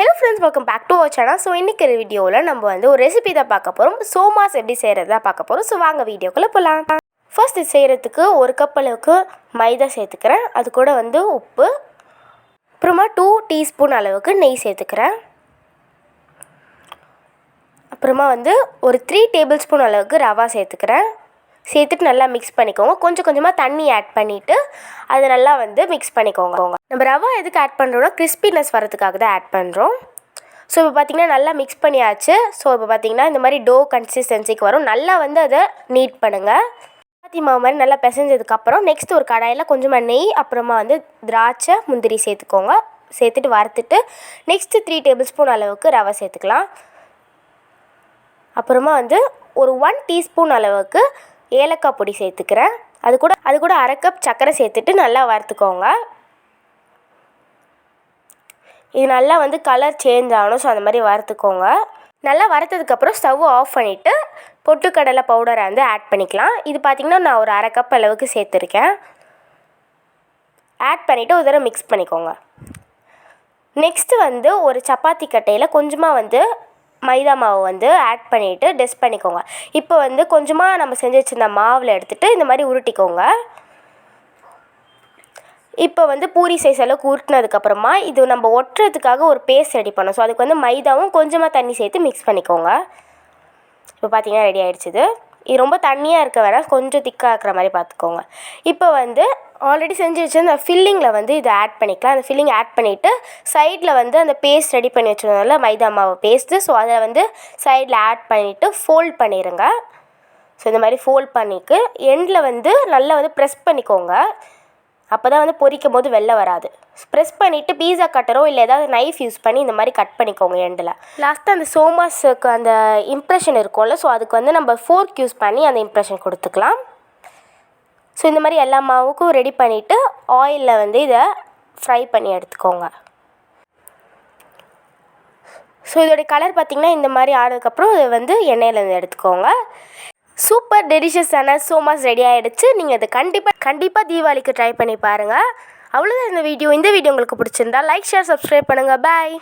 Hello friends, welcome back to our channel. So இன்னைக்கு வீடியோல நம்ம வந்து ஒரு ரெசிபி தான் பார்க்க போறோம். சோமாஸ் எப்படி செய்யறதா பார்க்க போறோம். So வாங்க வீடியோக்குள்ள போலாம். ஃபர்ஸ்ட் இது செய்யறதுக்கு 1 கப் அளவுக்கு மைதா சேர்த்துக்கிறேன். அது கூட வந்து உப்பு, அப்புறமா 2 டீஸ்பூன் அளவுக்கு நெய் சேர்த்துக்கிறேன். அப்புறமா வந்து ஒரு 3 டேபிள் ஸ்பூன் அளவுக்கு ரவா சேர்த்துக்கிறேன். சேர்த்துட்டு நல்லா மிக்ஸ் பண்ணிக்கோங்க. கொஞ்சம் கொஞ்சமாக தண்ணி ஆட் பண்ணிவிட்டு அதை நல்லா வந்து மிக்ஸ் பண்ணிக்கோங்க. நம்ம ரவா எதுக்கு ஆட் பண்ணுறோன்னா கிறிஸ்பினஸ் வரதுக்காக தான் ஆட் பண்ணுறோம். ஸோ இப்போ பார்த்திங்கன்னா நல்லா மிக்ஸ் பண்ணியாச்சு. ஸோ இப்போ பார்த்திங்கன்னா இந்த மாதிரி டோ கன்சிஸ்டன்சிக்கு வரும். நல்லா வந்து அதை நீட் பண்ணுங்கள். சப்பாத்தி மாவு மாதிரி நல்லா பிசைஞ்சதுக்கப்புறம் நெக்ஸ்ட் ஒரு கடாயில் கொஞ்சமாக நெய், அப்புறமா வந்து திராட்சை, முந்திரி சேர்த்துக்கோங்க. சேர்த்துட்டு வறுத்துட்டு நெக்ஸ்ட்டு 3 டேபிள் ஸ்பூன் அளவுக்கு ரவை சேர்த்துக்கலாம். அப்புறமா வந்து ஒரு 1 டீஸ்பூன் அளவுக்கு ஏலக்காய் பொடி சேர்த்துக்கிறேன். அது கூட அரை கப் சர்க்கரை சேர்த்துட்டு நல்லா வறுத்துக்கோங்க. இது நல்லா வந்து கலர் சேஞ்ச் ஆகணும். ஸோ அந்த மாதிரி வறுத்துக்கோங்க. நல்லா வறுத்ததுக்கப்புறம் ஸ்டவ் ஆஃப் பண்ணிவிட்டு பொட்டுக்கடலை பவுடரை வந்து ஆட் பண்ணிக்கலாம். இது பார்த்திங்கன்னா நான் ஒரு அரை கப் அளவுக்கு சேர்த்துருக்கேன். ஆட் பண்ணிவிட்டு ஒரு தடவை மிக்ஸ் பண்ணிக்கோங்க. நெக்ஸ்ட்டு வந்து ஒரு சப்பாத்தி கட்டையில் கொஞ்சமாக வந்து மைதா மாவு வந்து ஆட் பண்ணிவிட்டு டெஸ்ட் பண்ணிக்கோங்க. இப்போ வந்து கொஞ்சமாக நம்ம செஞ்சு வச்சுருந்த மாவில் எடுத்துகிட்டு இந்த மாதிரி உருட்டிக்கோங்க. இப்போ வந்து பூரி சைஸ் அளவுக்கு உருட்டினதுக்கப்புறமா இது நம்ம ஒட்டுறதுக்காக ஒரு பேஸ்ட் ரெடி பண்ணோம். ஸோ அதுக்கு வந்து மைதாவும் கொஞ்சமாக தண்ணி சேர்த்து மிக்ஸ் பண்ணிக்கோங்க. இப்போ பார்த்திங்கன்னா ரெடி ஆகிடுச்சு. இது ரொம்ப தண்ணியாக இருக்க வேணாம், கொஞ்சம் திக்காக இருக்கிற மாதிரி பார்த்துக்கோங்க. இப்போ வந்து ஆல்ரெடி செஞ்சு வச்சு அந்த ஃபில்லிங்கில் வந்து இதை ஆட் பண்ணிக்கலாம். அந்த ஃபில்லிங் ஆட் பண்ணிவிட்டு சைடில் வந்து அந்த பேஸ்ட் ரெடி பண்ணி வச்சுருந்தோம்ல மைதா மாவு பேஸ்ட்டு, ஸோ அதை வந்து சைடில் ஆட் பண்ணிவிட்டு ஃபோல்ட் பண்ணிடுங்க. ஸோ இந்த மாதிரி ஃபோல்ட் பண்ணிக்கு எண்டில் வந்து நல்லா வந்து ப்ரெஸ் பண்ணிக்கோங்க. அப்போ தான் வந்து பொரிக்கும் போது வெளில வராது. ப்ரெஸ் பண்ணிவிட்டு பீஸா கட்டரோ இல்லை ஏதாவது நைஃப் யூஸ் பண்ணி இந்த மாதிரி கட் பண்ணிக்கோங்க எண்டில். லாஸ்ட்டாக அந்த சோமாஸுக்கு அந்த இம்ப்ரெஷன் இருக்கும்ல, ஸோ அதுக்கு வந்து நம்ம ஃபோர்க் யூஸ் பண்ணி அந்த இம்ப்ரெஷன் கொடுத்துக்கலாம். ஸோ இந்த மாதிரி எல்லா மாவுக்கும் ரெடி பண்ணிவிட்டு ஆயிலில் வந்து இதை ஃப்ரை பண்ணி எடுத்துக்கோங்க. ஸோ இதோடைய கலர் பார்த்திங்கன்னா இந்த மாதிரி ஆனதுக்கப்புறம் இதை வந்து எண்ணெயிலேருந்து எடுத்துக்கோங்க. சூப்பர் டெலிஷியஸான சோமாஸ் ரெடி ஆகிடுச்சு. நீங்கள் அதை கண்டிப்பாக தீபாவளிக்கு ட்ரை பண்ணி பாருங்கள். அவ்வளோதான் இந்த வீடியோ உங்களுக்கு பிடிச்சிருந்தா லைக், ஷேர், சப்ஸ்கிரைப் பண்ணுங்கள். பாய்.